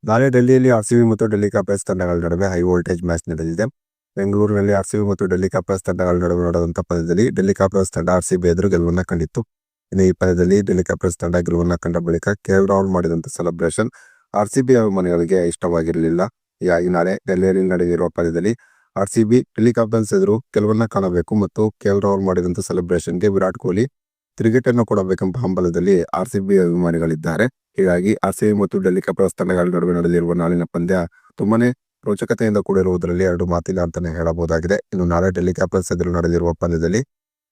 ನಾಳೆ ಡೆಲ್ಲಿಯಲ್ಲಿ ಆರ್ಸಿಬಿ ಮತ್ತು ಡೆಲ್ಲಿ ಕ್ಯಾಪಿಟಲ್ಸ್ ತಂಡಗಳ ನಡುವೆ ಹೈ ವೋಲ್ಟೇಜ್ ಮ್ಯಾಚ್ ನಡೆದಿದೆ. ಬೆಂಗಳೂರಿನಲ್ಲಿ ಆರ್ಸಿಬಿ ಮತ್ತು ಡೆಲ್ಲಿ ಕ್ಯಾಪಿಟಲ್ಸ್ ತಂಡಗಳ ನಡುವೆ ನಡೆದಂತಹ ಪಂದ್ಯದಲ್ಲಿ ಡೆಲ್ಲಿ ಕ್ಯಾಪಿಟಲ್ಸ್ ತಂಡ ಆರ್ಸಿಬಿ ಎದುರು ಗೆಲುವನ್ನು ಕಂಡಿತ್ತು. ಇನ್ನು ಈ ಪಂದ್ಯದಲ್ಲಿ ಡೆಲ್ಲಿ ಕ್ಯಾಪಿಟಲ್ಸ್ ತಂಡ ಗೆಲುವನ್ನು ಕಂಡ ಬಳಿಕ ಕೇಎಲ್ ರಾಹುಲ್ ಮಾಡಿದಂತಹ ಸೆಲೆಬ್ರೇಷನ್ ಆರ್ಸಿಬಿ ಅಭಿಮಾನಿಗಳಿಗೆ ಇಷ್ಟವಾಗಿರಲಿಲ್ಲ. ಹೀಗಾಗಿ ನಾಳೆ ಡೆಲ್ಲಿಯಲ್ಲಿ ನಡೆದಿರುವ ಪಂದ್ಯದಲ್ಲಿ ಆರ್ಸಿಬಿ ಡೆಲ್ಲಿ ಕ್ಯಾಪಿಟಲ್ಸ್ ಎದುರು ಗೆಲುವನ್ನು ಕಾಣಬೇಕು ಮತ್ತು ಕೇಎಲ್ ರಾಹುಲ್ ಮಾಡಿದಂತಹ ಸೆಲೆಬ್ರೇಷನ್ಗೆ ವಿರಾಟ್ ಕೊಹ್ಲಿ ತಿರುಗೇಟನ್ನು ಕೊಡಬೇಕೆಂಬ ಹಂಬಲದಲ್ಲಿ ಆರ್ಸಿಬಿ ಅಭಿಮಾನಿಗಳಿದ್ದಾರೆ. ಹೀಗಾಗಿ ಆರ್ಸಿಬಿ ಮತ್ತು ಡೆಲ್ಲಿ ಕ್ಯಾಪಿಟಲ್ಸ್ ತಂಡಗಳ ನಡುವೆ ನಡೆದಿರುವ ನಾಳಿನ ಪಂದ್ಯ ತುಂಬಾನೇ ರೋಚಕತೆಯಿಂದ ಕೂಡಿರುವುದರಲ್ಲಿ ಎರಡು ಮಾತಿಲ್ಲ ಅಂತಾನೆ ಹೇಳಬಹುದಾಗಿದೆ. ಇನ್ನು ನಾಳೆ ಡೆಲ್ಲಿ ಕ್ಯಾಪಿಟಲ್ಸ್ ಎದುರು ನಡೆದಿರುವ ಪಂದ್ಯದಲ್ಲಿ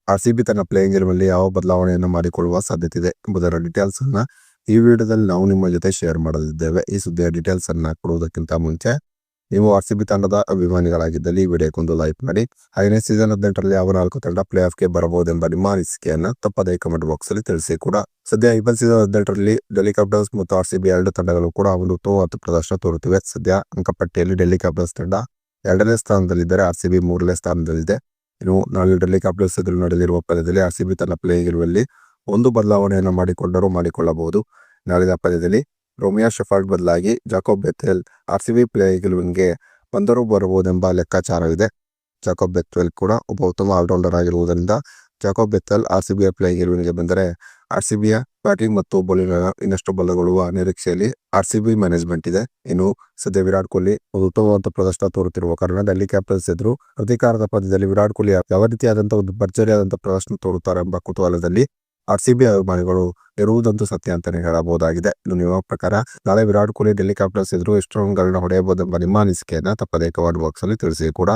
ಆರ್ಸಿಬಿ ತನ್ನ ಪ್ಲೇಯಿಂಗ್ ಎಲೆವನ್ನಲ್ಲಿ ಯಾವ ಬದಲಾವಣೆಯನ್ನು ಮಾಡಿಕೊಳ್ಳುವ ಸಾಧ್ಯತೆ ಇದೆ ಎಂಬುದರ ಡೀಟೇಲ್ಸ್ ಅನ್ನ ಈ ವಿಡಿಯೋದಲ್ಲಿ ನಾವು ನಿಮ್ಮ ಜೊತೆ ಶೇರ್ ಮಾಡಲಿದ್ದೇವೆ. ಈ ಸುದ್ದಿಯ ಡೀಟೇಲ್ಸ್ ಅನ್ನ ಕೊಡುವುದಕ್ಕಿಂತ ಮುಂಚೆ ನೀವು ಆರ್ಸಿಬಿ ತಂಡದ ಅಭಿಮಾನಿಗಳಾಗಿದ್ದಲ್ಲಿ ಈ ವಿಡಿಯೋಕ್ಕೊಂದು ಲೈಕ್ ಮಾಡಿ. ಹಾಗೆಯೇ ಸೀಸನ್ 18ರಲ್ಲಿ ಯಾವ 4 ತಂಡ ಪ್ಲೇ ಆಫ್ಗೆ ಬರಬಹುದೆಂಬ ನಿಮ್ಮ ಅನಿಸಿಕೆಯನ್ನ ತಪ್ಪದೇ ಕಮೆಂಟ್ ಬಾಕ್ಸ್ ಅಲ್ಲಿ ತಿಳಿಸಿ ಕೂಡ. ಸದ್ಯ IPL ಸೀಸನ್ 18ರಲ್ಲಿ ಡೆಲ್ಲಿ ಕ್ಯಾಪಿಟಲ್ಸ್ ಮತ್ತು ಆರ್ಸಿಬಿ ಎರಡು ತಂಡಗಳು ಕೂಡ ಒಂದು ಉತ್ತಮವಾದ ಪ್ರದರ್ಶನ ತೋರುತ್ತಿವೆ. ಸದ್ಯ ಅಂಕಪಟ್ಟಿಯಲ್ಲಿ ಡೆಲ್ಲಿ ಕ್ಯಾಪಿಟಲ್ಸ್ ತಂಡ 2ನೇ ಸ್ಥಾನದಲ್ಲಿದ್ದರೆ ಆರ್ಸಿಬಿ 3ನೇ ಸ್ಥಾನದಲ್ಲಿದೆ. ಇನ್ನು ನಾಳೆ ಡೆಲ್ಲಿ ಕ್ಯಾಪಿಟಲ್ಸ್ ಎದುರು ನಡೆದಿರುವ ಪಂದ್ಯದಲ್ಲಿ ಆರ್ಸಿಬಿ ತನ್ನ ಪ್ಲೇಯಿಂಗ್ ಎಲೆವನ್ನಲ್ಲಿ ಒಂದು ಬದಲಾವಣೆಯನ್ನು ಮಾಡಿಕೊಳ್ಳಬಹುದು. ನಾಳಿನ ಪಂದ್ಯದಲ್ಲಿ ರೋಮಿಯೋ ಶೆಫರ್ಡ್ ಬದಲಾಗಿ ಜಾಕೋಬ್ ಬೆಥೆಲ್ ಆರ್ಸಿಬಿ ಪ್ಲೇಯಿಂಗ್ ಎಲೆವನ್ಗೆ ಬಂದರೂ ಬರಬಹುದೆಂಬ ಲೆಕ್ಕಾಚಾರವಿದೆ. ಜಾಕೋಬ್ ಬೆಥೆಲ್ ಕೂಡ ಒಬ್ಬ ಉತ್ತಮ ಆಲ್ರೌಂಡರ್ ಆಗಿರುವುದರಿಂದ ಜಾಕೋಬ್ ಬೆಥೆಲ್ ಆರ್ಸಿಬಿಯ ಪ್ಲೇಯಿಂಗ್ ಎಲೆವನ್ಗೆ ಬಂದರೆ ಆರ್ಸಿಬಿಯ ಬ್ಯಾಟಿಂಗ್ ಮತ್ತು ಬೌಲಿಂಗ್ ಇನ್ನಷ್ಟು ಬಲಗೊಳ್ಳುವ ನಿರೀಕ್ಷೆಯಲ್ಲಿ ಆರ್ಸಿಬಿ ಮ್ಯಾನೇಜ್ಮೆಂಟ್ ಇದೆ. ಇನ್ನು ಸದ್ಯ ವಿರಾಟ್ ಕೊಹ್ಲಿ ಒಂದು ಉತ್ತಮವಾದ ಪ್ರದರ್ಶನ ತೋರುತ್ತಿರುವ ಕಾರಣ ಡೆಲ್ಲಿ ಕ್ಯಾಪಿಟಲ್ಸ್ ಎದುರು ಅಧಿಕಾರದ ಪಂದ್ಯದಲ್ಲಿ ವಿರಾಟ್ ಕೊಹ್ಲಿ ಯಾವ ರೀತಿಯಾದಂತಹ ಒಂದು ಭರ್ಜರಿಯಾದಂತಹ ಪ್ರದರ್ಶನ ತೋರುತ್ತಾರೆ ಎಂಬ ಕುತೂಹಲದಲ್ಲಿ ಆರ್ಸಿಬಿ ಅಭಿಮಾನಿಗಳು ಇರುವುದಂತೂ ಸತ್ಯ ಅಂತಾನೆ ಹೇಳಬಹುದಾಗಿದೆ. ಇನ್ನು ನಿಮ್ಮ ಪ್ರಕಾರ ನಾಳೆ ವಿರಾಟ್ ಕೊಹ್ಲಿ ಡೆಲ್ಲಿ ಕ್ಯಾಪಿಟಲ್ಸ್ ಎದುರು ಎಷ್ಟು ರನ್ಗಳನ್ನ ಹೊಡೆಯಬಹುದೆಂಬ ನಿಮ್ಮ ಅನಿಸಿಕೆಯನ್ನ ತಪ್ಪದೇ ಕಮೆಂಟ್ ಬಾಕ್ಸ್ ಅಲ್ಲಿ ತಿಳಿಸಿ ಕೂಡ.